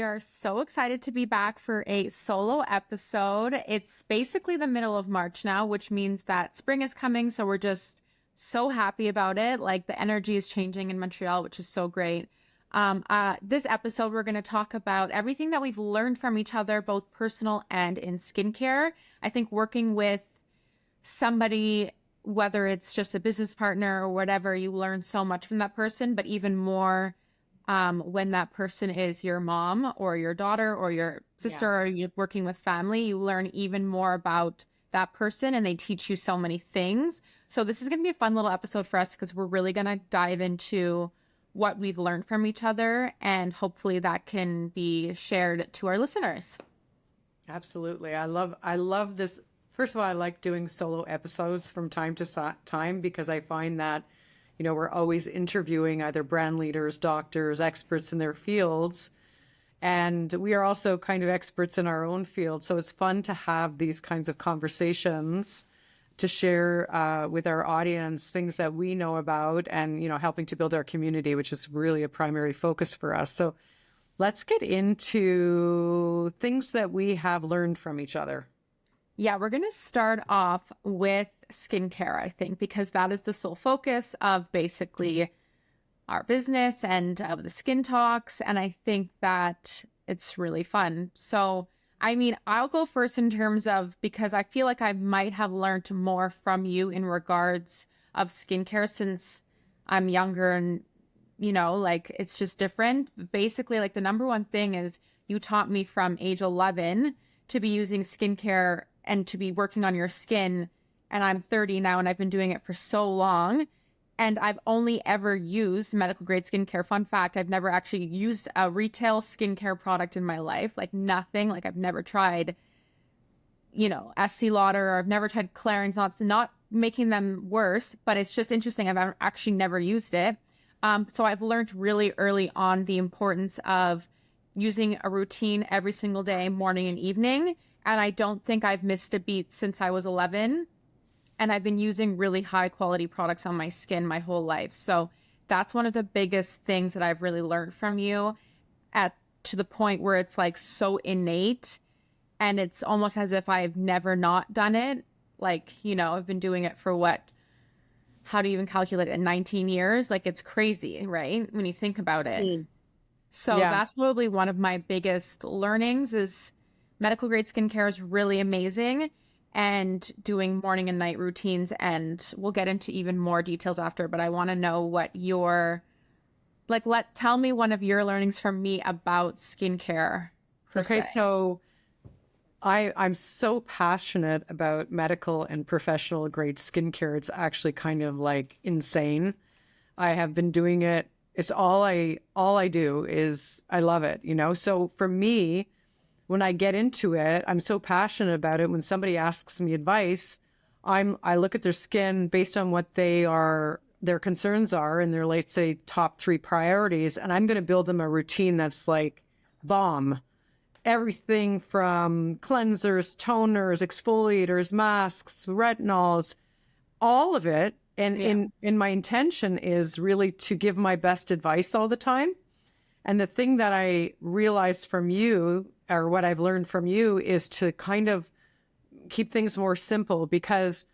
are so excited to be back for a solo episode. It's basically the middle of March now, which means that spring is coming. So we're just so happy about it. Like the energy is changing in Montreal, which is so great. This episode, we're going to talk about everything that we've learned from each other, both personal and in skincare. I think working with somebody, whether it's just a business partner or whatever, you learn so much from that person, but even more when that person is your mom or your daughter or your sister, or you're working with family, you learn even more about that person and they teach you so many things. So this is going to be a fun little episode for us because we're really going to dive into what we've learned from each other, and hopefully that can be shared to our listeners. Absolutely. I love this. First of all, I like doing solo episodes from time to time because I find that, we're always interviewing either brand leaders, doctors, experts in their fields. And we are also kind of experts in our own field. So it's fun to have these kinds of conversations to share with our audience things that we know about and, helping to build our community, which is really a primary focus for us. So let's get into things that we have learned from each other. Yeah, we're going to start off with skincare, I think, because that is the sole focus of basically our business and the skin talks. And I think that it's really fun. So, I'll go first in terms of, because I feel like I might have learned more from you in regards of skincare since I'm younger and, it's just different. Basically, like the number one thing is you taught me from age 11 to be using skincare and to be working on your skin. And I'm 30 now and I've been doing it for so long. And I've only ever used medical grade skincare. Fun fact, I've never actually used a retail skincare product in my life. Like nothing. Like I've never tried, Estee Lauder, or I've never tried Clarins. Not making them worse, but it's just interesting. I've actually never used it. So I've learned really early on the importance of using a routine every single day, morning and evening. And I don't think I've missed a beat since I was 11. And I've been using really high quality products on my skin my whole life. So that's one of the biggest things that I've really learned from you, to the point where it's like so innate and it's almost as if I've never not done it. Like, I've been doing it for how do you even calculate it? 19 years? Like it's crazy, right? When you think about it. So that's probably one of my biggest learnings is medical grade skincare is really amazing. And doing morning and night routines, and we'll get into even more details after, but I want to know what tell me one of your learnings from me about skincare. Okay, so I'm so passionate about medical and professional grade skincare. It's actually kind of like insane. I have been doing it. It's all I do is I love it, So for me, when I get into it, I'm so passionate about it. When somebody asks me advice, I look at their skin based on what their concerns are and their, let's say, top 3 priorities. And I'm going to build them a routine that's like bomb. Everything from cleansers, toners, exfoliators, masks, retinols, all of it. And in my intention is really to give my best advice all the time. And the thing that I realized from you, or what I've learned from you, is to kind of keep things more simple because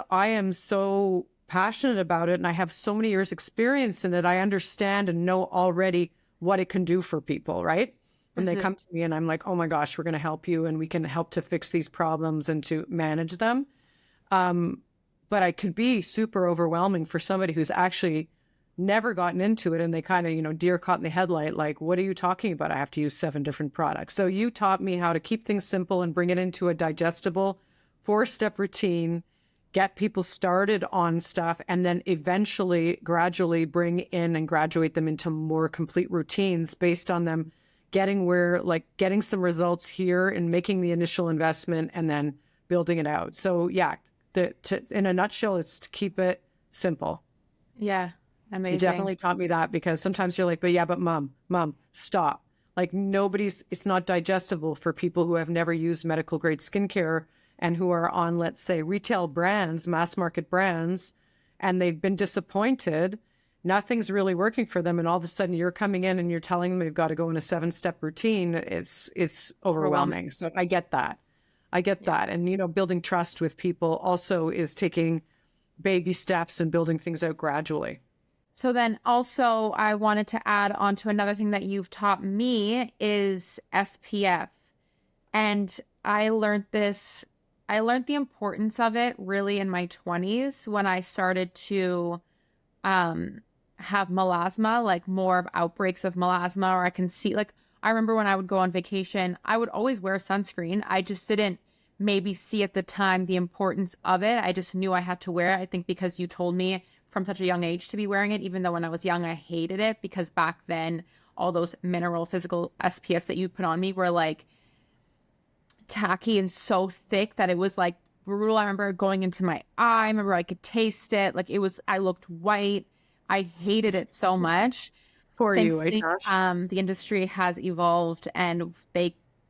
I am so passionate about it and I have so many years experience in it. I understand and know already what it can do for people, right? When they come to me and I'm like, oh my gosh, we're going to help you and we can help to fix these problems and to manage them. But I could be super overwhelming for somebody who's actually never gotten into it and they kind of, deer caught in the headlight, like, what are you talking about? I have to use 7 different products. So you taught me how to keep things simple and bring it into a digestible 4-step routine, get people started on stuff, and then eventually gradually bring in and graduate them into more complete routines based on them getting some results here and making the initial investment and then building it out. So yeah, in a nutshell, it's to keep it simple. Yeah. Amazing. You definitely taught me that because sometimes you're like, but mom, stop. Like it's not digestible for people who have never used medical grade skincare and who are on, let's say, retail brands, mass market brands, and they've been disappointed nothing's really working for them. And all of a sudden you're coming in and you're telling them they've got to go in a 7-step routine. It's overwhelming. So I get that. I get Yeah. that. And, building trust with people also is taking baby steps and building things out gradually. So then also I wanted to add on to another thing that you've taught me is SPF. And I learned the importance of it really in my 20s when I started to have melasma, like more of outbreaks of melasma, or I can see, like, I remember when I would go on vacation, I would always wear sunscreen. I just didn't maybe see at the time the importance of it. I just knew I had to wear it. I think because you told me from such a young age to be wearing it, even though when I was young, I hated it because back then, all those mineral physical SPFs that you put on me were like tacky and so thick that it was like brutal. I remember going into my eye. I remember I could taste it. Like I looked white. I hated it so much. For you, Thankfully, Josh? the industry has evolved and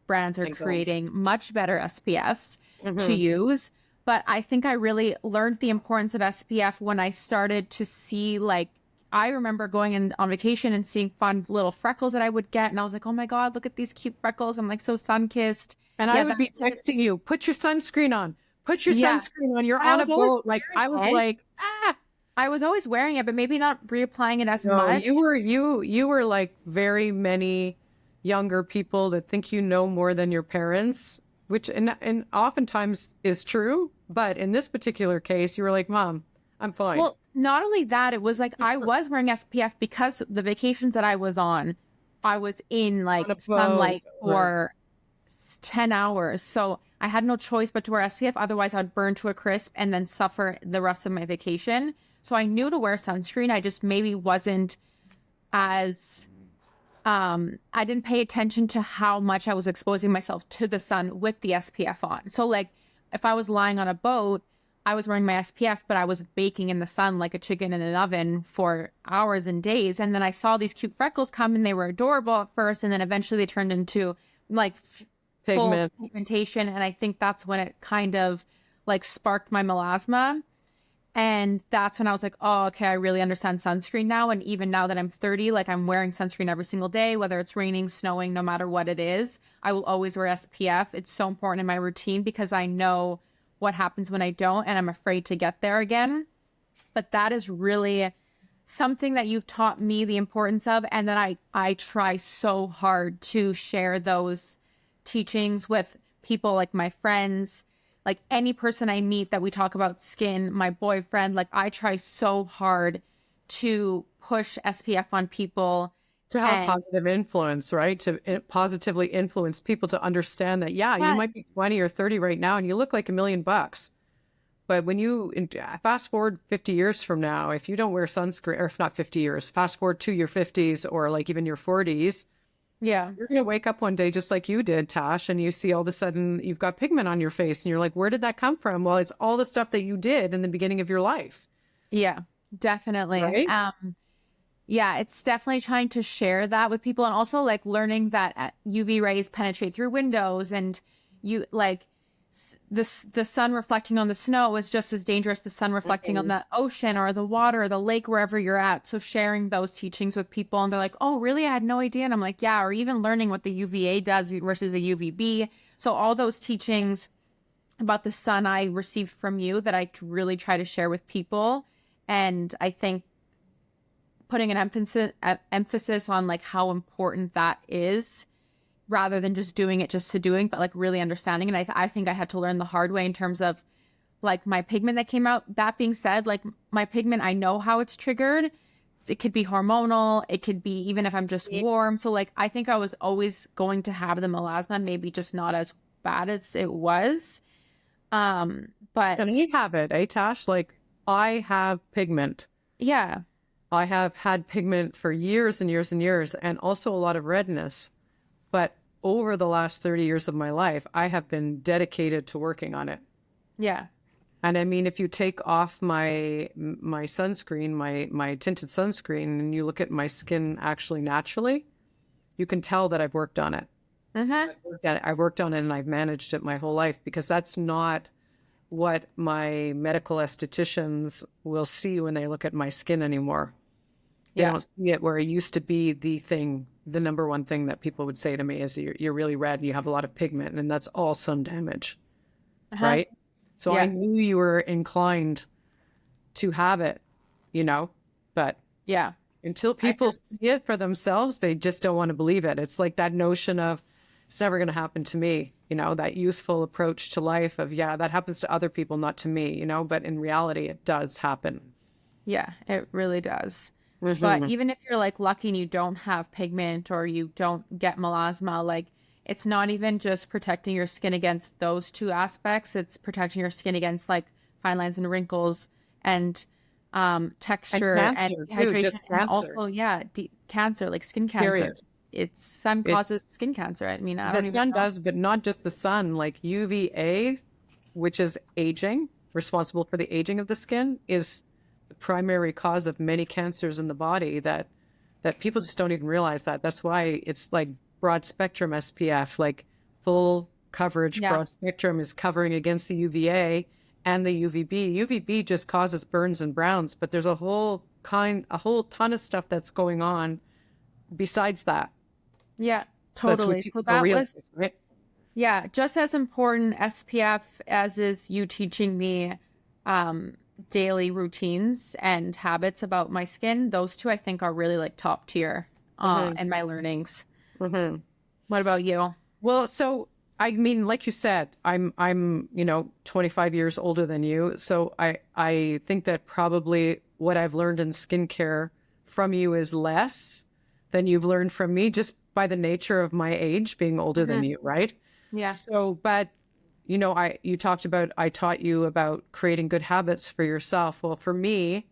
brands are Thank God. creating much better SPFs to Mm-hmm. use. But I think I really learned the importance of SPF when I started to see, like, I remember going on vacation and seeing fun little freckles that I would get. And I was like, oh my God, look at these cute freckles. I'm like so sun-kissed. And I Yeah, would be that's texting you, put your sunscreen on. Put your yeah. sunscreen on. You're And I on a was always boat. Like I was wearing it. like, ah. I was always wearing it, but maybe not reapplying it as No, much. you were like very many younger people that think you know more than your parents, which and oftentimes is true. But in this particular case, you were like, Mom, I'm fine. Well, not only that, it was like I was wearing SPF because the vacations that I was on, I was in On like a boat. sunlight Right. for 10 hours. So I had no choice but to wear SPF. Otherwise, I'd burn to a crisp and then suffer the rest of my vacation. So I knew to wear sunscreen. I just maybe wasn't as I didn't pay attention to how much I was exposing myself to the sun with the SPF on. So like if I was lying on a boat, I was wearing my SPF, but I was baking in the sun like a chicken in an oven for hours and days. And then I saw these cute freckles come and they were adorable at first. And then eventually they turned into like full Pigment. pigmentation. And I think that's when it kind of like sparked my melasma. And that's when I was like, oh, okay, I really understand sunscreen now. And even now that I'm 30, like I'm wearing sunscreen every single day, whether it's raining, snowing, no matter what it is, I will always wear SPF. It's so important in my routine because I know what happens when I don't, and I'm afraid to get there again. But that is really something that you've taught me the importance of. And then I try so hard to share those teachings with people like my friends, like any person I meet that we talk about skin, my boyfriend, like I try so hard to push SPF on people. To have a And positive influence, right? To positively influence people to understand that, yeah, you yeah, might be 20 or 30 right now and you look like $1,000,000. But when you fast forward 50 years from now, if you don't wear sunscreen, or if not 50 years, fast forward to your 50s or like even your 40s, yeah, you're going to wake up one day just like you did, Tash, and you see all of a sudden you've got pigment on your face and you're like, where did that come from? Well, it's all the stuff that you did in the beginning of your life, yeah, definitely. right? Yeah, it's definitely trying to share that with people and also like learning that UV rays penetrate through windows and you like the sun reflecting on the snow is just as dangerous as the sun reflecting on Mhm. the ocean or the water or the lake wherever you're at. So sharing those teachings with people and they're like, "Oh, really? I had no idea." And I'm like, "Yeah," or even learning what the UVA does versus a UVB. So all those teachings about the sun I received from you that I really try to share with people and I think putting an emphasis on like how important that is rather than just doing it just to doing, but like really understanding. And I think I had to learn the hard way in terms of like my pigment that came out. That being said, like my pigment, I know how it's triggered. It could be hormonal. It could be even if I'm just Yes. warm. So like I think I was always going to have the melasma, maybe just not as bad as it was. And But you have it, eh, Tash? Like I have pigment. yeah, I have had pigment for years and years and years, and also a lot of redness. But over the last 30 years of my life, I have been dedicated to working on it. yeah, And I mean, if you take off my sunscreen, my tinted sunscreen, and you look at my skin actually naturally, you can tell that I've worked on it. mm-hmm. I've worked on it and I've managed it my whole life because that's not what my medical estheticians will see when they look at my skin anymore. They Yeah. don't see it where it used to be the thing, the number one thing that people would say to me is you're really red and you have a lot of pigment, and that's all sun damage, Uh-huh. right? So I Yeah. knew you were inclined to have it, you know, but Yeah. until I people just see it for themselves, they just don't want to believe it. It's like that notion of it's never going to happen to me, that youthful approach to life of, yeah, that happens to other people, not to me, but in reality, it does happen. Yeah, it really does. But Hmm. even if you're like lucky and you don't have pigment or you don't get melasma, like it's not even just protecting your skin against those two aspects. It's protecting your skin against like fine lines and wrinkles and And texture and cancer too, dehydration just and cancer, also cancer, like skin cancer. period. It's sun causes It's skin cancer. I mean, I the don't even sun know. does, but not just the sun, like UVA, which is aging, responsible for the aging of the skin, is the primary cause of many cancers in the body that people just don't even realize that. That's why it's like broad spectrum SPF, like full coverage, Yeah. broad spectrum is covering against the UVA and the UVB. UVB just causes burns and browns, but there's a whole ton of stuff that's going on besides that. Yeah, That's what totally. So people don't that realize, was right? yeah, just as important SPF as is you teaching me um daily routines and habits about my skin. Those two I think are really like top tier Mm-hmm. in my learnings. Mm-hmm. What about you? Well, so I mean, like you said, I'm 25 years older than you. So I think that probably what I've learned in skincare from you is less than you've learned from me just by the nature of my age being older than Hmm. you, right? Yeah. So, but you talked about I taught you about creating good habits for yourself. Well, for me,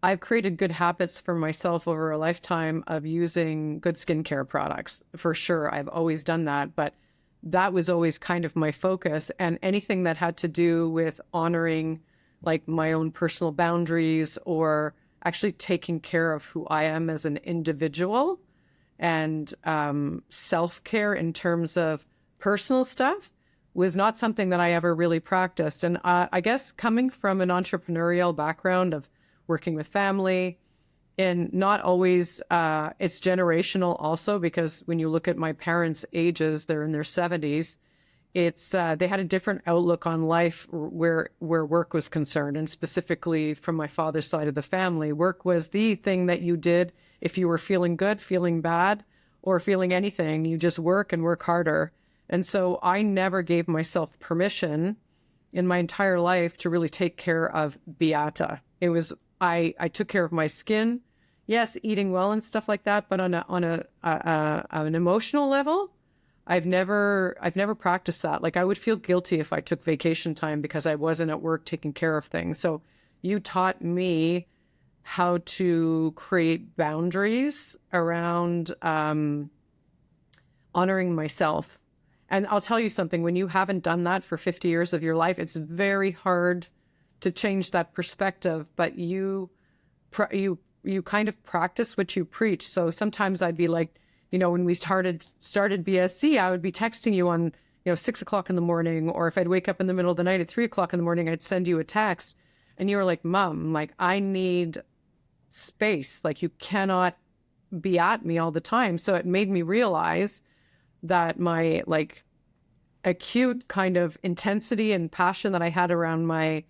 I've created good habits for myself over a lifetime of using good skincare products. For sure, I've always done that, but that was always kind of my focus. And anything that had to do with honoring like my own personal boundaries or actually taking care of who I am as an individual and self care in terms of personal stuff was not something that I ever really practiced. And I guess coming from an entrepreneurial background of working with family and not always, it's generational also, because when you look at my parents' ages, they're in their 70s. It's they had a different outlook on life where work was concerned, and specifically from my father's side of the family, work was the thing that you did if you were feeling good, feeling bad, or feeling anything. You just work and work harder. And so I never gave myself permission in my entire life to really take care of Beata. It was I took care of my skin, yes, eating well and stuff like that, but on an emotional level, I've never practiced that. Like I would feel guilty if I took vacation time because I wasn't at work taking care of things. So you taught me how to create boundaries around honoring myself. And I'll tell you something, when you haven't done that for 50 years of your life, it's very hard to change that perspective, but you kind of practice what you preach. So sometimes I'd be like, when we started BSC, I would be texting you on 6 o'clock in the morning, or if I'd wake up in the middle of the night at 3 o'clock in the morning, I'd send you a text, and you were like, "Mom, like I need space. Like you cannot be at me all the time." So it made me realize that my like acute kind of intensity and passion that I had around my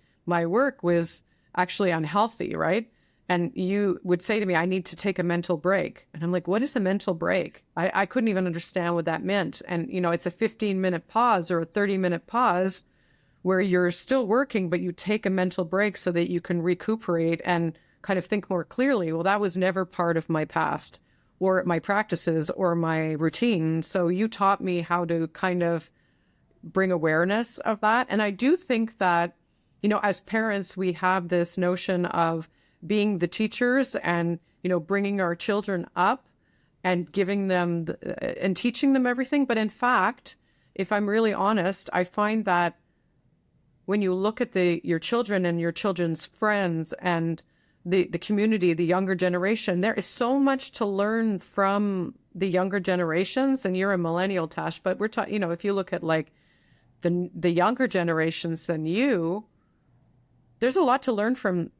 work was actually unhealthy, right? And you would say to me, I need to take a mental break. And I'm like, what is a mental break? I couldn't even understand what that meant. And, it's a 15-minute pause or a 30-minute pause where you're still working, but you take a mental break so that you can recuperate and kind of think more clearly. Well, that was never part of my past or my practices or my routine. So you taught me how to kind of bring awareness of that. And I do think that, as parents, we have this notion of being the teachers and, bringing our children up and giving them and teaching them everything. But in fact, if I'm really honest, I find that when you look at your children and your children's friends and the community, the younger generation, there is so much to learn from the younger generations. And you're a millennial, Tash, but we're talking, if you look at like the younger generations than you, there's a lot to learn from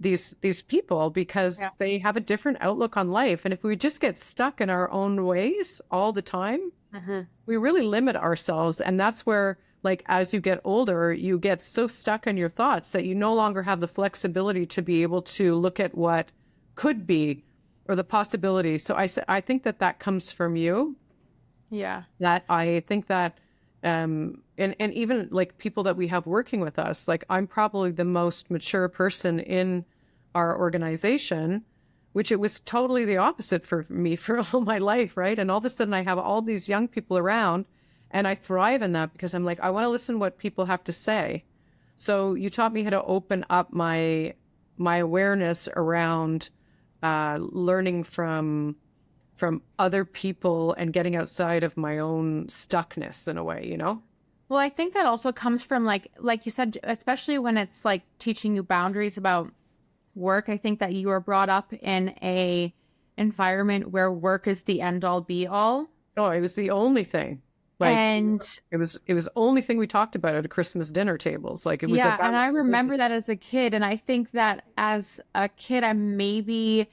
these people because Yeah. they have a different outlook on life. And if we just get stuck in our own ways all the time, Hmm. we really limit ourselves. And that's where, like, as you get older, you get so stuck in your thoughts that you no longer have the flexibility to be able to look at what could be or the possibility. So I think that that comes from you. Yeah. That I think that and even like people that we have working with us, like I'm probably the most mature person in our organization, which it was totally the opposite for me for all my life, right? And all of a sudden I have all these young people around and I thrive in that because I'm like, I want to listen to what people have to say. So you taught me how to open up my awareness around learning from other people and getting outside of my own stuckness in a way, you know? Well, I think that also comes from like you said, especially when it's like teaching you boundaries about work. I think that you were brought up in a environment where work is the end all be all. Oh, it was the only thing. Like And it was the only thing we talked about at a Christmas dinner tables. Like it was yeah, and about I this remember is that as a kid. And I think that as a kid, I maybe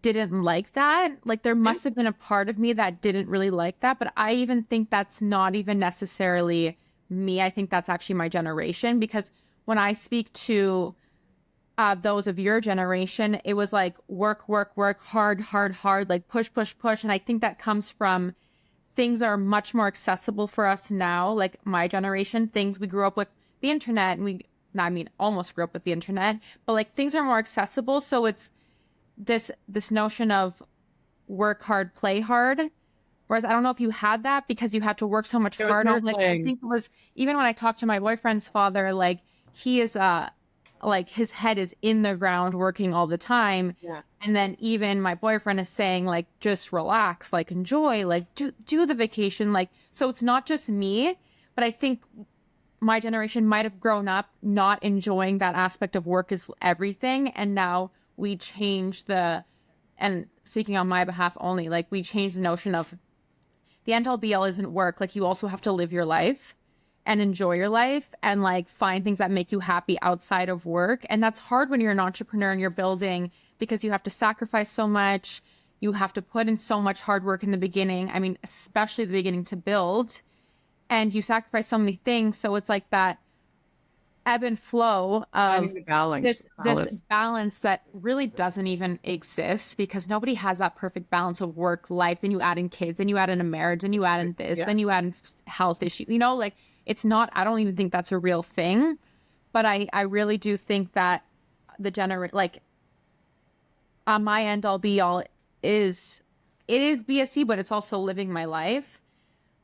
didn't like that. Like there yeah, must have been a part of me that didn't really like that. But I even think that's not even necessarily me. I think that's actually my generation because when I speak to those of your generation, it was like work, work, work, hard, hard, hard, like push, push, push. And I think that comes from things are much more accessible for us now. Like my generation, things we grew up with the internet and I mean, almost grew up with the internet, but like things are more accessible. So it's this notion of work hard, play hard. Whereas I don't know if you had that because you had to work so much there was no harder. Like I playing. think it was even when I talked to my boyfriend's father, like he is like his head is in the ground working all the time. Yeah. And then even my boyfriend is saying like just relax, like enjoy, like do the vacation. Like so it's not just me, but I think my generation might have grown up not enjoying that aspect of work is everything. And now we change and speaking on my behalf only, like we change the notion of the end all be all isn't work. Like you also have to live your life and enjoy your life and like find things that make you happy outside of work. And that's hard when you're an entrepreneur and you're building because you have to sacrifice so much. You have to put in so much hard work in the beginning. I mean, especially the beginning to build, and you sacrifice so many things. So it's like that ebb and flow of Finding the balance. this balance that really doesn't even exist because nobody has that perfect balance of work life. Then you add in kids, then you add in a marriage, then you add in this, Yeah. then you add in health issues. You know, like it's not. I don't even think that's a real thing. But I really do think that like on my end all be all is it is BSC, but it's also living my life.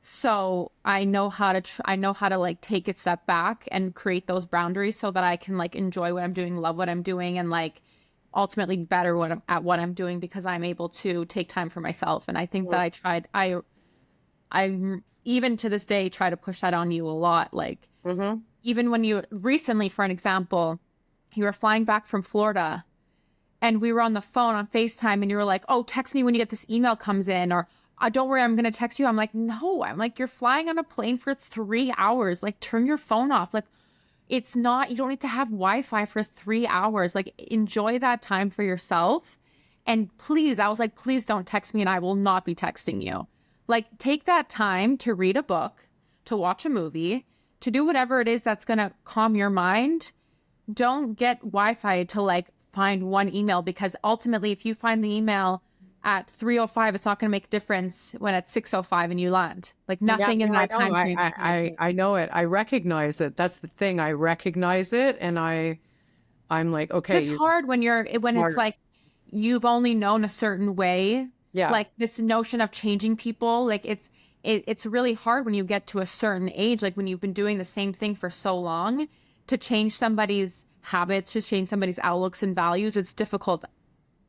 So I know how to like take a step back and create those boundaries so that I can like enjoy what I'm doing, love what I'm doing, and like ultimately better at what I'm doing because I'm able to take time for myself. And I think that I even to this day try to push that on you a lot. Like Mm-hmm. even when you recently, for an example, you were flying back from Florida and we were on the phone on FaceTime and you were like, oh, text me when you get this email comes in or don't worry, I'm going to text you. I'm like, no, I'm like, you're flying on a plane for 3 hours. Like, turn your phone off. Like, it's not, you don't need to have Wi-Fi for 3 hours. Like, enjoy that time for yourself. And please, I was like, please don't text me and I will not be texting you. Like, take that time to read a book, to watch a movie, to do whatever it is that's going to calm your mind. Don't get Wi-Fi to like find one email because ultimately if you find the email at 3:05 it's not going to make a difference when at 6:05 and you land. Like Yeah, nothing in no, I that know. time frame. I know it. I recognize it. That's the thing. I recognize it, and I'm like, But okay, it's hard when it's smart. like you've only known a certain way. Yeah. Like this notion of changing people, like it's really hard when you get to a certain age, like when you've been doing the same thing for so long, to change somebody's habits, to change somebody's outlooks and values. It's difficult.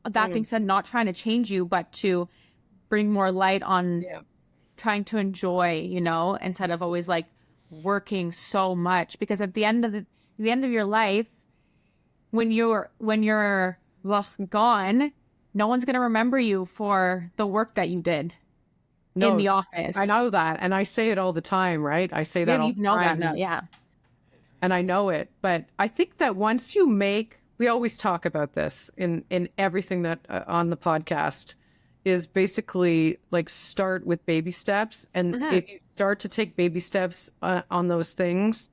That being Mm, said, not trying to change you, but to bring more light on yeah. trying to enjoy, you know, instead of always like working so much. Because at the end of your life, when you're well, gone, no one's gonna remember you for the work that you did in No, the I office. know that, and I say it all the time, right? I say Yeah, that all you the know that time, now. and Yeah. and I know it. But I think that once you make, we always talk about this in everything that on the podcast, is basically like start with baby steps. And Mhm. if you start to take baby steps on those things,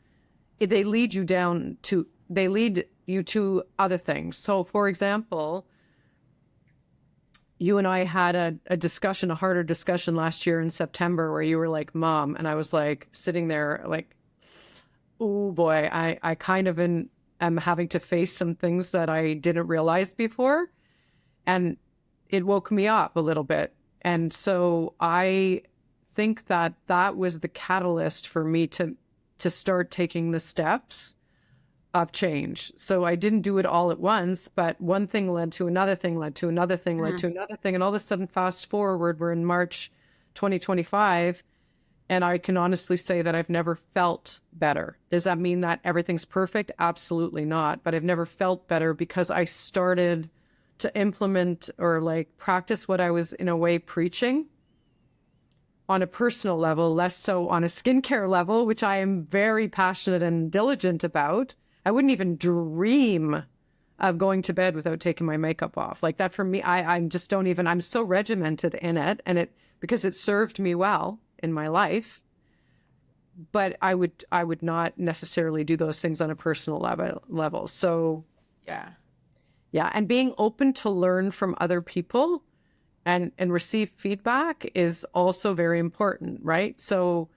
they lead you down to, they lead you to other things. So for example, you and I had a discussion, a harder discussion last year in September where you were like, Mom, and I was like sitting there like, oh boy, I kind of am having to face some things that I didn't realize before. And it woke me up a little bit. And so I think that that was the catalyst for me to start taking the steps of change. So I didn't do it all at once, but one thing led to another thing, led to another thing, led Mhm. to another thing. And all of a sudden, fast forward, we're in March 2025. And I can honestly say that I've never felt better. Does that mean that everything's perfect? Absolutely not. But I've never felt better because I started to implement or like practice what I was in a way preaching on a personal level, less so on a skincare level, which I am very passionate and diligent about. I wouldn't even dream of going to bed without taking my makeup off. Like that for me, I just don't even, I'm so regimented in it, and it, because it served me well in my life. But I would not necessarily do those things on a personal level. So Yeah. yeah, and being open to learn from other people and receive feedback is also very important, right? So,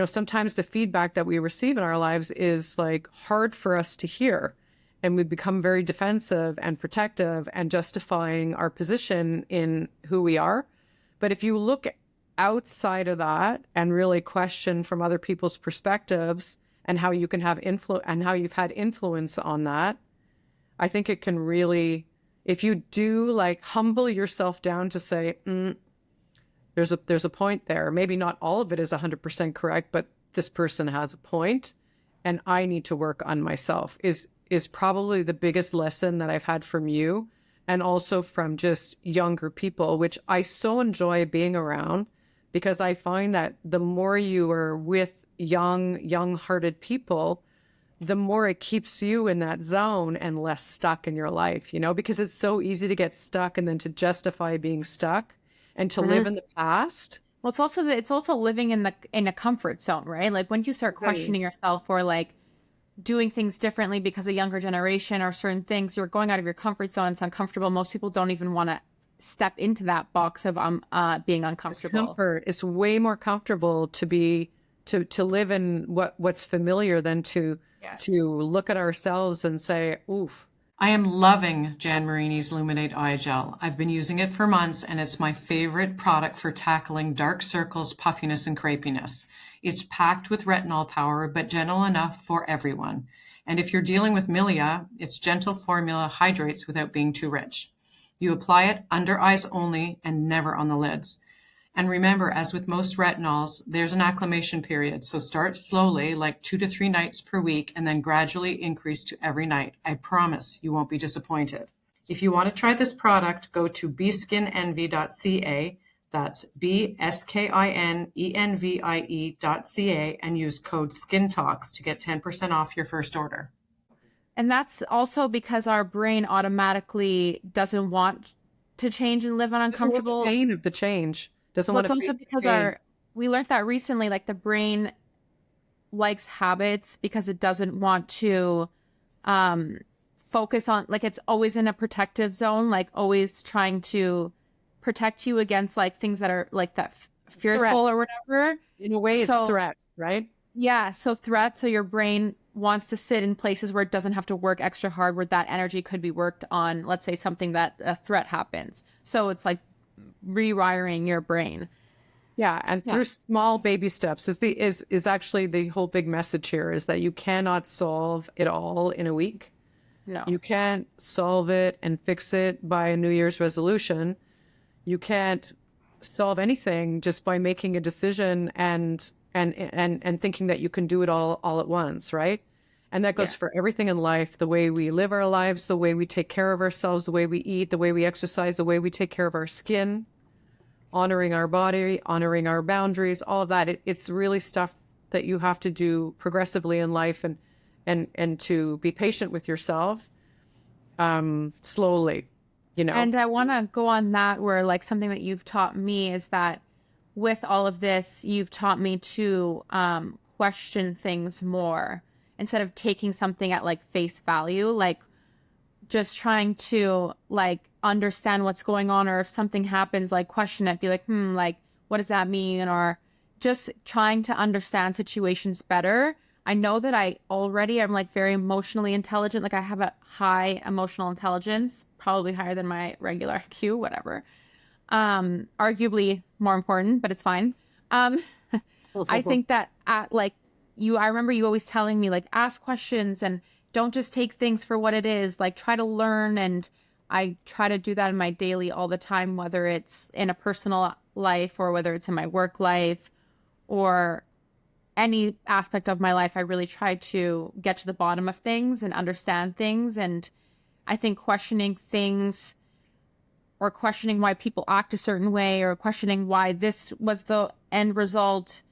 sometimes the feedback that we receive in our lives is like hard for us to hear, and we become very defensive and protective and justifying our position in who we are. But if you look outside of that and really question from other people's perspectives and how you can have influence and how you've had influence on that, I think it can really, if you do like humble yourself down to say, there's a point there. Maybe not all of it is 100% correct, but this person has a point, and I need to work on myself. Is probably the biggest lesson that I've had from you, and also from just younger people, which I so enjoy being around, because I find that the more you are with young-hearted people, the more it keeps you in that zone and less stuck in your life, because it's so easy to get stuck and then to justify being stuck and to live Mhm. in the past. Well, it's also living in a comfort zone, right? Like when you start Right. questioning yourself or like doing things differently because of younger generation or certain things, you're going out of your comfort zone. It's uncomfortable. Most people don't even want to step into that box of being uncomfortable. Discomfort. It's way more comfortable to be to live in what's familiar than to Yes. to look at ourselves and say, oof. I am loving Jan Marini's Luminate Eye Gel. I've been using it for months, and it's my favorite product for tackling dark circles, puffiness, and crepiness. It's packed with retinol power, but gentle enough for everyone. And if you're dealing with milia, its gentle formula hydrates without being too rich. You apply it under eyes only and never on the lids. And remember, as with most retinols, there's an acclimation period. So start slowly, like 2 to 3 nights per week, and then gradually increase to every night. I promise you won't be disappointed. If you want to try this product, go to bskinenvy.ca. That's bskinenvie.ca and use code SKINTALKS to get 10% off your first order. And that's also because our brain automatically doesn't want to change and live on Doesn't want the uncomfortable. pain of the change. Doesn't Well, want it's to also face the because pain. we learned that recently, like the brain likes habits because it doesn't want to um focus on, like it's always in a protective zone, like always trying to protect you against like things that are like that Threat. fearful or whatever. In a way, it's So threats, right? yeah, so threat, so your brain wants to sit in places where it doesn't have to work extra hard, where that energy could be worked on, let's say something that a threat happens. So it's like rewiring your brain. Yeah, and Yeah. through small baby steps is actually the whole big message here, is that you cannot solve it all in a week. No. You can't solve it and fix it by a New Year's resolution. You can't solve anything just by making a decision and thinking that you can do it all at once, right? And that goes Yeah. for everything in life, the way we live our lives, the way we take care of ourselves, the way we eat, the way we exercise, the way we take care of our skin, honoring our body, honoring our boundaries, all of that. It's really stuff that you have to do progressively in life. and to be patient with yourself, slowly, you know. And I want to go on that where like something that you've taught me is that with all of this, you've taught me to question things more instead of taking something at like face value, like just trying to like understand what's going on, or if something happens, like question it, be like, like what does that mean? Or just trying to understand situations better. I know that I already am like very emotionally intelligent. Like I have a high emotional intelligence, probably higher than my regular IQ, whatever. Arguably more important, but it's fine. Um, I think that at like I remember you always telling me like ask questions and don't just take things for what it is. Like try to learn, and I try to do that in my daily all the time, whether it's in a personal life or whether it's in my work life or any aspect of my life. I really try to get to the bottom of things and understand things. And I think questioning things or questioning why people act a certain way or questioning why this was the end result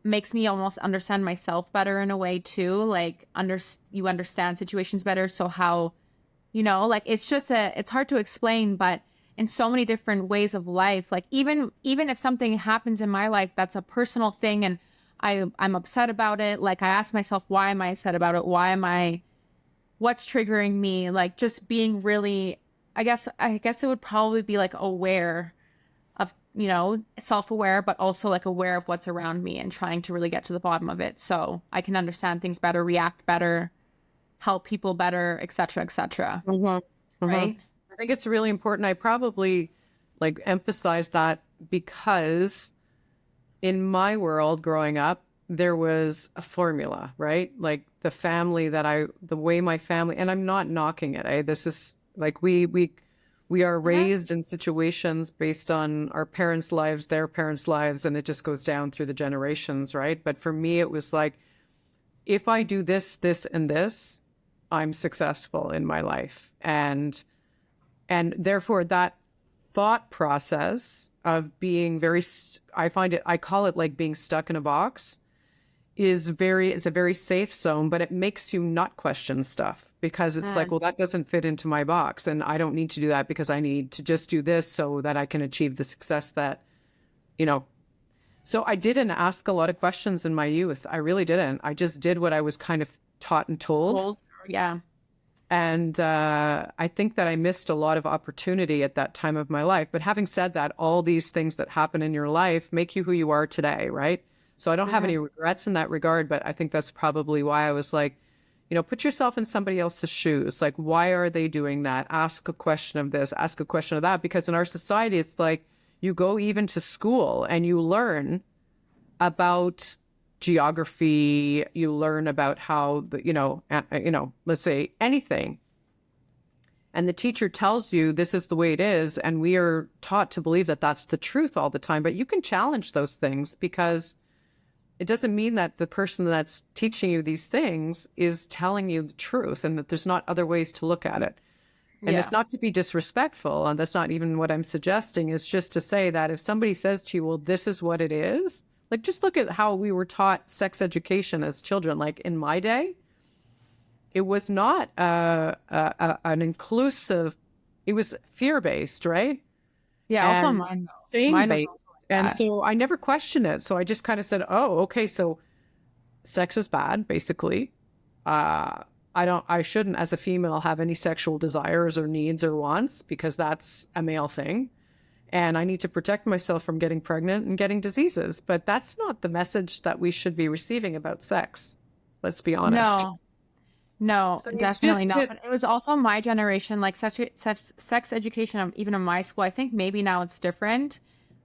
makes me almost understand myself better in a way too. Like you understand situations better. So how, like it's just it's hard to explain, but in so many different ways of life, like even if something happens in my life that's a personal thing and I'm upset about it, like I ask myself, why am I upset about it? What's triggering me? Like just being really, I guess it would probably be like aware of, self-aware, but also like aware of what's around me and trying to really get to the bottom of it so I can understand things better, react better, help people better, etc., etc. Right? I think it's really important. I probably like emphasize that because in my world growing up, there was a formula, right? Like the way my family, and I'm not knocking it. This is like we are raised in situations based on our parents' lives, their parents' lives, and it just goes down through the generations, right? But for me, it was like, if I do this, this, and this, I'm successful in my life. And therefore that thought process of being I call it like being stuck in a box it's a very safe zone, but it makes you not question stuff because it's like, well, that doesn't fit into my box and I don't need to do that because I need to just do this so that I can achieve the success that, So I didn't ask a lot of questions in my youth. I really didn't. I just did what I was kind of taught and told. Yeah. And I think that I missed a lot of opportunity at that time of my life. But having said that, all these things that happen in your life make you who you are today, right? So I don't have any regrets in that regard, but I think that's probably why I was like, put yourself in somebody else's shoes. Like, why are they doing that? Ask a question of this, ask a question of that. Because in our society, it's like you go even to school and you learn about geography, you learn about how, let's say anything. And the teacher tells you this is the way it is. And we are taught to believe that that's the truth all the time. But you can challenge those things because it doesn't mean that the person that's teaching you these things is telling you the truth and that there's not other ways to look at it. And it's not to be disrespectful. And that's not even what I'm suggesting. It's just to say that if somebody says to you, well, this is what it is, like, just look at how we were taught sex education as children. Like in my day, it was not an inclusive, it was fear-based, right? Yeah, and also mine. Shame-based. And so I never questioned it. So I just kind of said, oh, okay, so sex is bad, basically. I shouldn't, as a female, have any sexual desires or needs or wants because that's a male thing. And I need to protect myself from getting pregnant and getting diseases. But that's not the message that we should be receiving about sex. Let's be honest. No, So definitely not. But it was also my generation, like sex education, even in my school. I think maybe now it's different.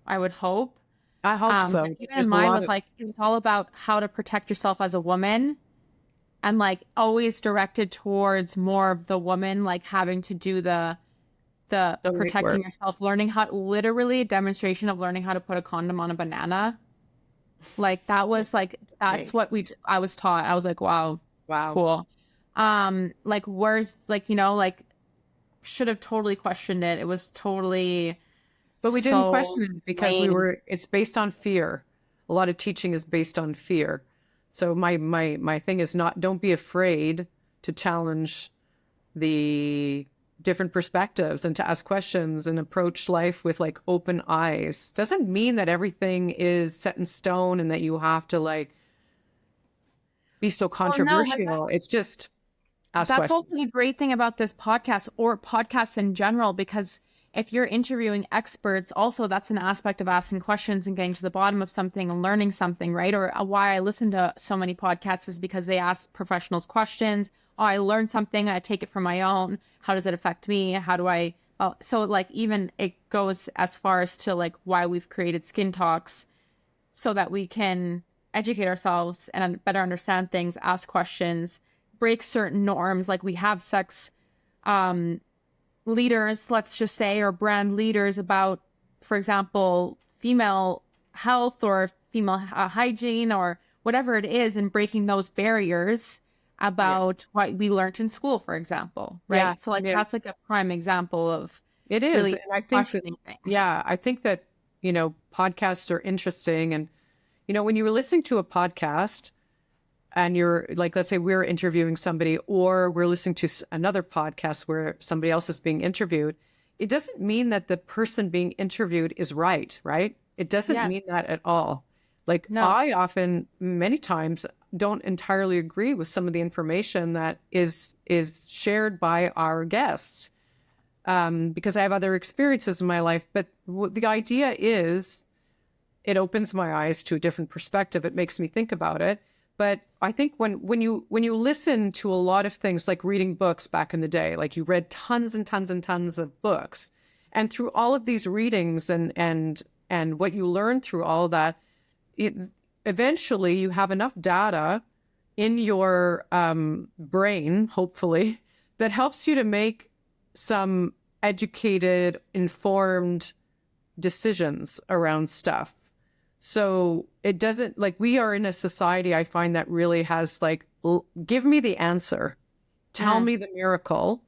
I would hope. I hope so. But even in mine was like, it was all about how to protect yourself as a woman and like always directed towards more of the woman, like having to do the protecting yourself, learning how, literally a demonstration of learning how to put a condom on a banana. Like that was like, that's what I was taught. I was like, wow, cool. Like where's like, like should have totally questioned it. It was totally, but we didn't question it because it's based on fear. A lot of teaching is based on fear. So my thing is don't be afraid to challenge the different perspectives and to ask questions and approach life with like open eyes. Doesn't mean that everything is set in stone and that you have to like be so Well, no, but controversial. It's just ask that's questions. also the great thing about this podcast or podcasts in general, because if you're interviewing experts, also that's an aspect of asking questions and getting to the bottom of something and learning something, right? Or why I listen to so many podcasts is because they ask professionals questions. Oh, I learned something, I take it for my own. How does it affect me? How do I? So like even it goes as far as to like why we've created Skin Talks so that we can educate ourselves and better understand things, ask questions, break certain norms. Like we have sex leaders, let's just say, or brand leaders about, for example, female health or female hygiene or whatever it is, and breaking those barriers Yeah. about what we learned in school, for example, right? Yeah. So like Yeah. that's like a prime example of It is. really And I think that, questioning things. yeah, I think that, podcasts are interesting. And, when you were listening to a podcast and you're like, let's say we're interviewing somebody or we're listening to another podcast where somebody else is being interviewed, it doesn't mean that the person being interviewed is right, right? It doesn't Yeah, mean that at all. Like no, I often, many times, don't entirely agree with some of the information that is shared by our guests because I have other experiences in my life. But the idea is it opens my eyes to a different perspective. It makes me think about it. But I think when you listen to a lot of things, like reading books back in the day, like you read tons and tons and tons of books, and through all of these readings and what you learn through all of that, eventually you have enough data in your brain, hopefully, that helps you to make some educated, informed decisions around stuff. So it doesn't, like, we are in a society, I find, that really has like, give me the answer, tell me the miracle,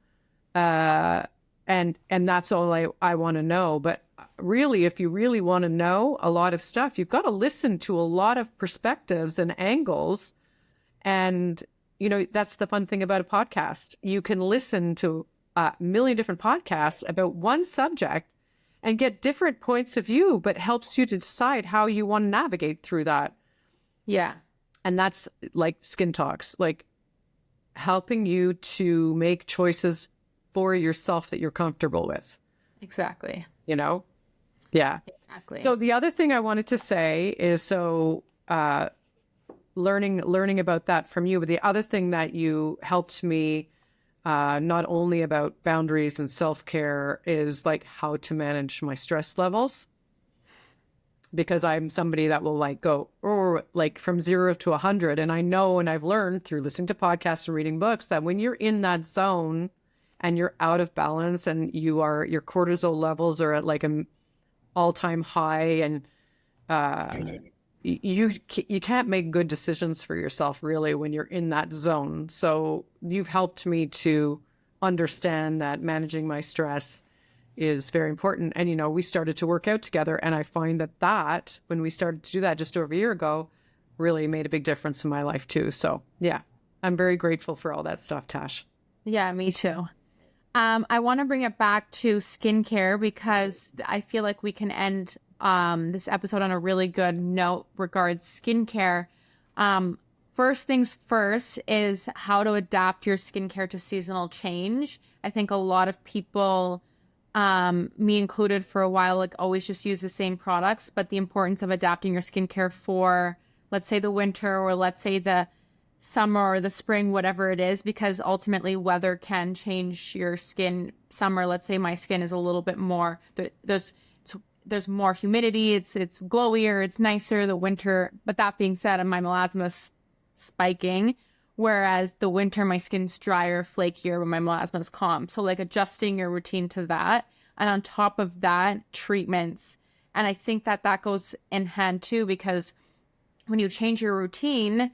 and that's all I want to know. But really, if you really want to know a lot of stuff, you've got to listen to a lot of perspectives and angles. And that's the fun thing about a podcast. You can listen to a million different podcasts about one subject and get different points of view, but helps you to decide how you want to navigate through that. yeah, And that's like Skin Talks, like helping you to make choices for yourself that you're comfortable with, exactly, Yeah. exactly. So the other thing I wanted to say is, learning about that from you, but the other thing that you helped me not only about boundaries and self-care is like how to manage my stress levels, because I'm somebody that will like go like from 0 to 100. And I know, and I've learned through listening to podcasts and reading books, that when you're in that zone and you're out of balance and your cortisol levels are at like an all-time high, and you can't make good decisions for yourself really when you're in that zone. So you've helped me to understand that managing my stress is very important. And, we started to work out together, and I find that when we started to do that just over a year ago, really made a big difference in my life too. So yeah, I'm very grateful for all that stuff, Tash. Yeah, me too. I want to bring it back to skincare because I feel like we can end this episode on a really good note regards skincare. First things first is how to adapt your skincare to seasonal change. I think a lot of people, me included for a while, like always just use the same products, but the importance of adapting your skincare for, let's say, the winter, or let's say the summer or the spring, whatever it is, because ultimately weather can change your skin. Summer, let's say my skin is a little bit more, there's more humidity, it's glowier, it's nicer. The winter, but that being said, my melasma's spiking, whereas the winter my skin's drier, flakier, but my melasma's calm. So like adjusting your routine to that, and on top of that, treatments. And I think that goes in hand too, because when you change your routine,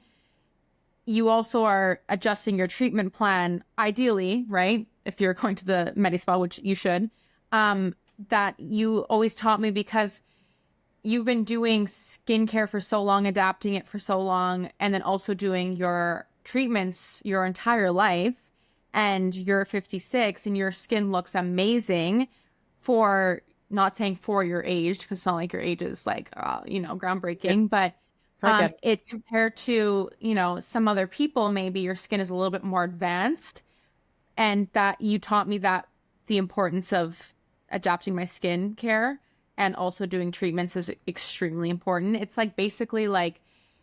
you also are adjusting your treatment plan, ideally, right? If you're going to the Medi Spa, which you should, that you always taught me, because you've been doing skincare for so long, adapting it for so long, and then also doing your treatments your entire life, and you're 56 and your skin looks amazing for, not saying for your age, because it's not like your age is like, Yeah, groundbreaking, but I get it. it compared to, some other people, maybe your skin is a little bit more advanced, and that you taught me that the importance of adapting my skin care and also doing treatments is extremely important. It's like basically like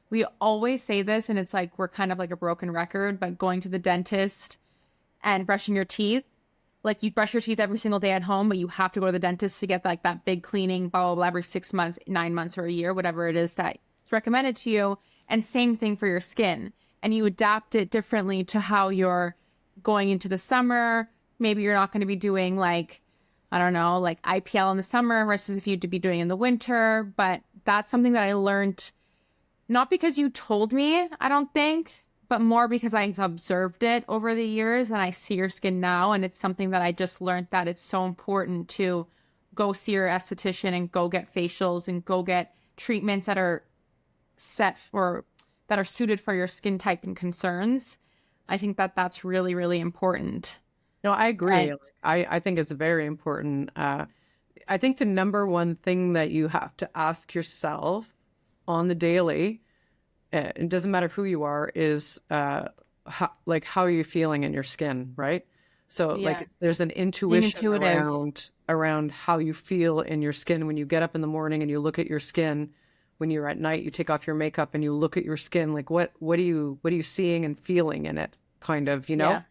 we always say this, and it's like we're kind of like a broken record, but going to the dentist and brushing your teeth, like you brush your teeth every single day at home, but you have to go to the dentist to get like that big cleaning, blah, blah, blah, every 6 months, 9 months, or a year, whatever it is that's recommended to you. And same thing for your skin. And you adapt it differently to how you're going into the summer. Maybe you're not going to be doing like, I don't know, like IPL in the summer versus if you'd to be doing in the winter. But that's something that I learned, not because you told me, I don't think, but more because I've observed it over the years and I see your skin now. And it's something that I just learned that it's so important to go see your esthetician and go get facials and go get treatments that are set for, that are suited for your skin type and concerns. I think that that's really, really important. No, I agree. And I think it's very important. I think the number one thing that you have to ask yourself on the daily, it doesn't matter who you are, is how are you feeling in your skin, right? So like yes, there's an being intuition intuitive. around how you feel in your skin when you get up in the morning and you look at your skin. When you're at night, you take off your makeup and you look at your skin. Like what are you seeing and feeling in it? Kind of, Yeah.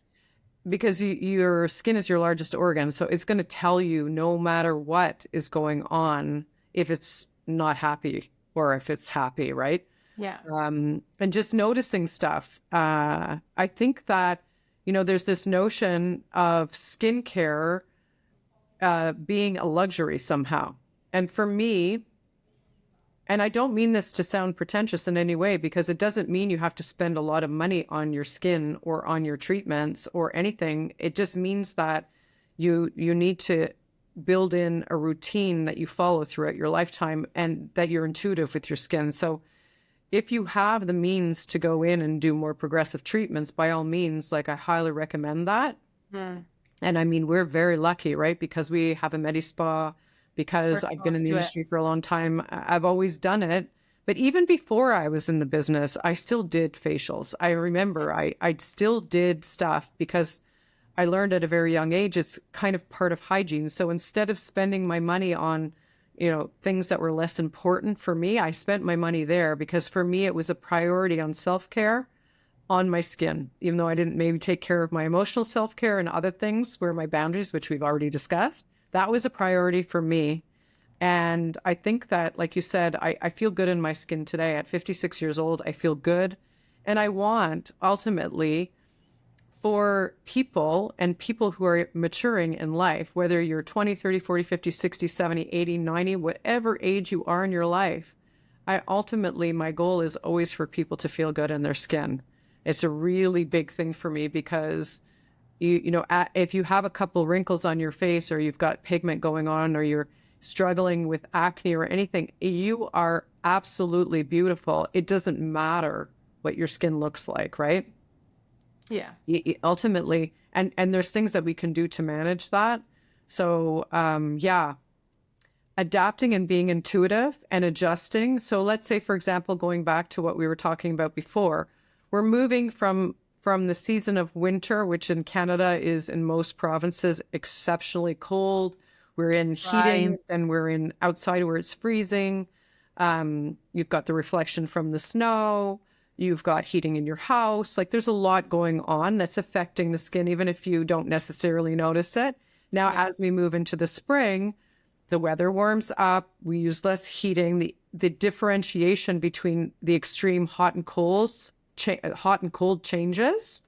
because your skin is your largest organ, so it's going to tell you no matter what is going on, if it's not happy or if it's happy, right? Yeah. And just noticing stuff. I think that, there's this notion of skincare being a luxury somehow. And for me, and I don't mean this to sound pretentious in any way, because it doesn't mean you have to spend a lot of money on your skin or on your treatments or anything. It just means that you need to build in a routine that you follow throughout your lifetime and that you're intuitive with your skin. So if you have the means to go in and do more progressive treatments, by all means, like I highly recommend that. Mm. And I mean, we're very lucky, right? Because we have a Medi Spa, We're because I've been close in the to it. industry for a long time. I've always done it. But even before I was in the business, I still did facials. I remember I still did stuff because I learned at a very young age, it's kind of part of hygiene. So instead of spending my money on, things that were less important for me, I spent my money there because for me, it was a priority on self-care on my skin, even though I didn't maybe take care of my emotional self-care and other things where my boundaries, which we've already discussed, that was a priority for me. And I think that, like you said, I feel good in my skin today. At 56 years old, I feel good. And I want ultimately for people who are maturing in life, whether you're 20, 30, 40, 50, 60, 70, 80, 90, whatever age you are in your life, my goal is always for people to feel good in their skin. It's a really big thing for me because if you have a couple wrinkles on your face or you've got pigment going on or you're struggling with acne or anything, you are absolutely beautiful. It doesn't matter what your skin looks like, right? Yeah. Ultimately, and there's things that we can do to manage that. So, yeah, adapting and being intuitive and adjusting. So let's say, for example, going back to what we were talking about before, we're moving from the season of winter, which in Canada is in most provinces exceptionally cold. We're in Right. heating and we're in outside where it's freezing. You've got the reflection from the snow. You've got heating in your house. Like there's a lot going on that's affecting the skin, even if you don't necessarily notice it. Now, Yeah. as we move into the spring, the weather warms up. We use less heating. The differentiation between the extreme hot and cold changes.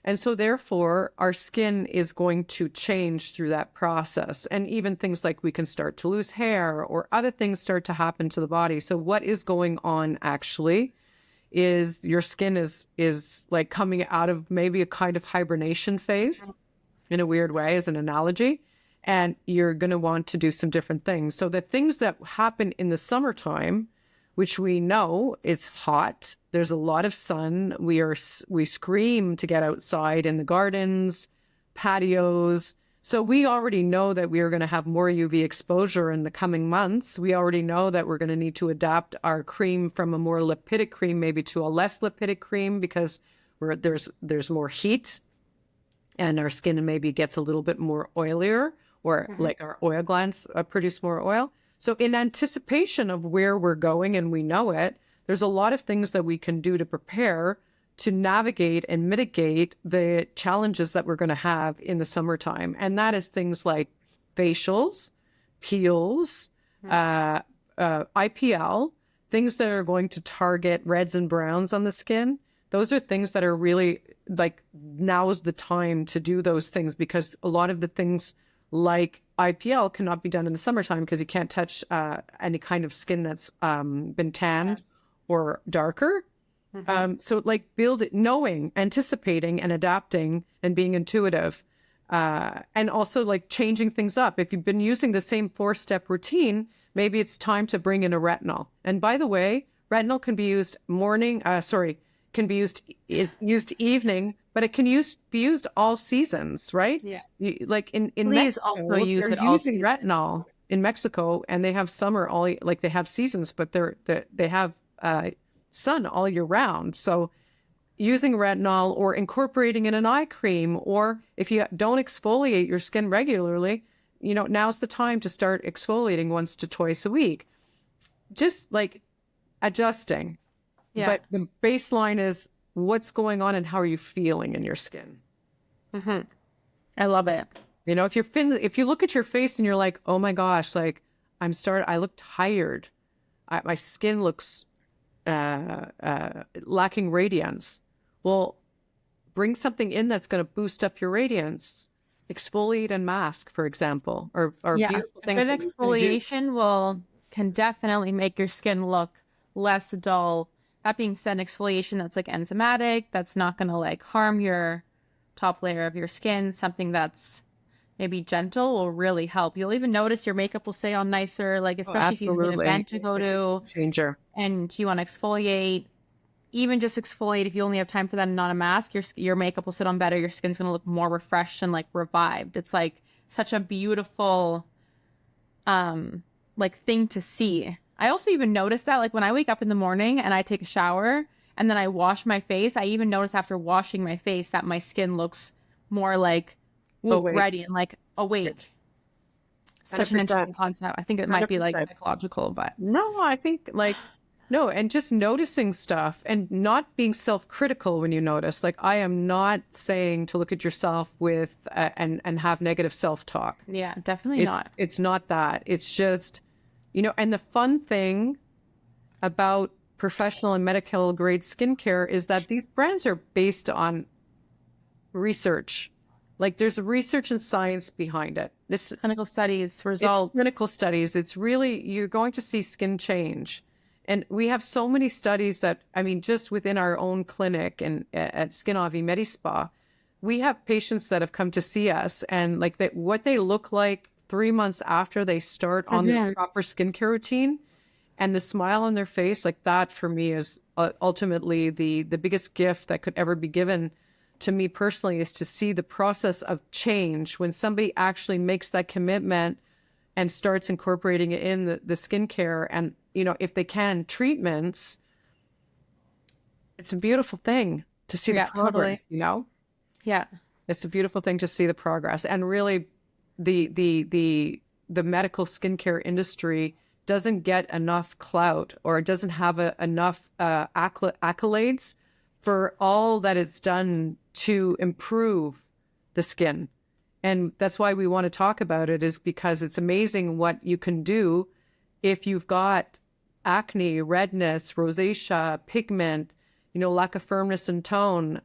And so therefore, our skin is going to change through that process. And even things like we can start to lose hair or other things start to happen to the body. So what is going on actually is your skin is like coming out of maybe a kind of hibernation phase in a weird way as an analogy. and you're going to want to do some different things. So the things that happen in the summertime, which we know it's hot, there's a lot of sun. We scream to get outside in the gardens, patios. So we already know that we are going to have more UV exposure in the coming months. We already know that we're going to need to adapt our cream from a more lipidic cream maybe to a less lipidic cream because there's more heat and our skin maybe gets a little bit more oilier, or like our oil glands produce more oil. So in anticipation of where we're going, and we know it, there's a lot of things that we can do to prepare to navigate and mitigate the challenges that we're going to have in the summertime. And that is things like facials, peels, IPL, things that are going to target reds and browns on the skin. Those are things that are really like, now is the time to do those things, because a lot of the things like IPL cannot be done in the summertime because you can't touch any kind of skin that's been tanned or darker. So like knowing, anticipating and adapting and being intuitive, and also like changing things up. If you've been using the same 4-step routine, maybe it's time to bring in a retinol. And by the way, retinol can be used is used evening, but it can be used all seasons, right? Yeah. Like in Please Mexico, also use they're it all using season. retinol in Mexico, and they have summer they have seasons, but they have sun all year round. So using retinol or incorporating in an eye cream, or if you don't exfoliate your skin regularly, now's the time to start exfoliating once to twice a week. Just like adjusting. Yeah. But the baseline is what's going on and how are you feeling in your skin? I love it. If you look at your face and you're like, oh my gosh, like I look tired. My skin looks lacking radiance. Well, bring something in that's going to boost up your radiance. Exfoliate and mask, for example, or beautiful things. Good exfoliation can definitely make your skin look less dull. That being said, exfoliation that's like enzymatic, that's not going to like harm your top layer of your skin, something that's maybe gentle will really help. You'll even notice your makeup will stay on nicer, like especially if you have an event to go to changer and you want to exfoliate. Even just exfoliate if you only have time for that and not a mask, your makeup will sit on better. Your skin's going to look more refreshed and like revived. It's like such a beautiful like thing to see. I also even notice that like when I wake up in the morning and I take a shower and then I wash my face, I even notice after washing my face that my skin looks more like ready and like awake. Such 100%. an interesting concept. I think it might be like 100%. psychological, but no, I think like no, and just noticing stuff and not being self-critical when you notice. Like I am not saying to look at yourself with and have negative self-talk. Yeah, definitely not. It's not that. It's just, and the fun thing about professional and medical grade skincare is that these brands are based on research. Like there's research and science behind it. This Clinical studies, results. clinical studies. It's really, you're going to see skin change. And we have so many studies that, just within our own clinic and at Skin Avi Medispa, we have patients that have come to see us and like what they look like 3 months after they start on their proper skincare routine, and the smile on their face, like that for me is ultimately the biggest gift that could ever be given to me personally, is to see the process of change when somebody actually makes that commitment and starts incorporating it in the skincare and, if they can, treatments. It's a beautiful thing to see the progress, totally. Yeah. It's a beautiful thing to see the progress. And really the medical skincare industry doesn't get enough clout, or it doesn't have enough accolades for all that it's done to improve the skin. And that's why we want to talk about it, is because it's amazing what you can do if you've got acne, redness, rosacea, pigment, lack of firmness and tone,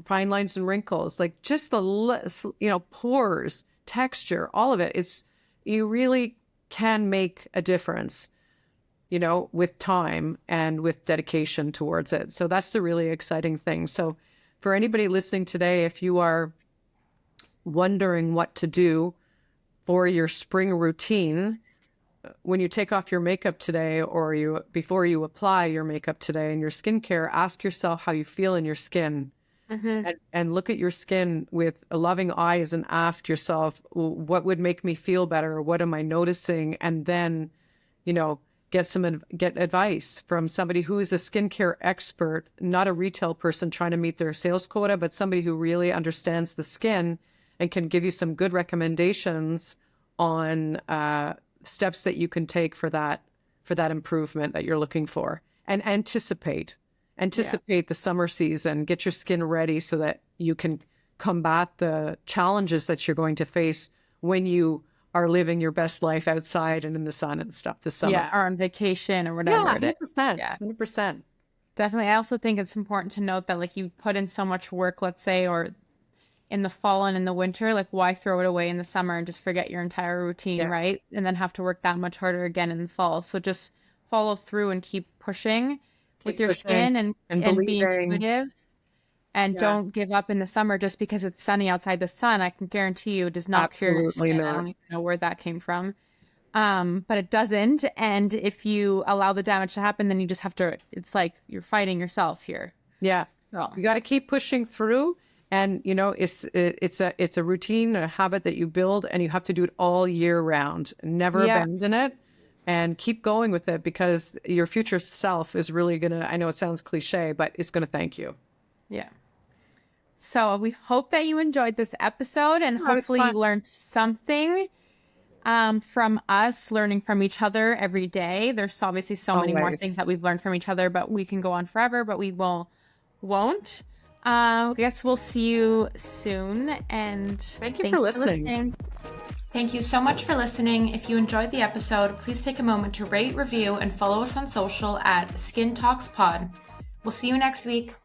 fine lines and wrinkles, like just the, pores, texture, all of it. You really can make a difference, with time and with dedication towards it. So that's the really exciting thing. So for anybody listening today, if you are wondering what to do, for your spring routine, when you take off your makeup today or before you apply your makeup today and your skincare, ask yourself how you feel in your skin. And look at your skin with loving eyes and ask yourself, what would make me feel better? What am I noticing? And then, get advice from somebody who is a skincare expert, not a retail person trying to meet their sales quota, but somebody who really understands the skin and can give you some good recommendations on steps that you can take for that improvement that you're looking for. And anticipate the summer season, get your skin ready so that you can combat the challenges that you're going to face when you are living your best life outside and in the sun and stuff this summer. Yeah, or on vacation or whatever it is. 100%. Yeah, 100%. definitely. I also think it's important to note that like you put in so much work, let's say, or in the fall and in the winter, like why throw it away in the summer and just forget your entire routine, right? And then have to work that much harder again in the fall. So just follow through and keep pushing with your skin and being intuitive. And don't give up in the summer just because it's sunny outside the sun. I can guarantee you it does not cure your skin. I don't even know where that came from. But it doesn't. And if you allow the damage to happen, then you just have to, it's like you're fighting yourself here. Yeah. So you got to keep pushing through. And, it's a routine, a habit that you build, and you have to do it all year round. Never abandon it and keep going with it, because your future self is really going to, I know it sounds cliche, but it's going to thank you. Yeah. So we hope that you enjoyed this episode, and hopefully you learned something from us, learning from each other every day. There's obviously so many more things that we've learned from each other, but we can go on forever, but we won't. I guess we'll see you soon, and thanks for listening. Thank you so much for listening. If you enjoyed the episode, please take a moment to rate, review, and follow us on social at Skin Talks Pod. We'll see you next week.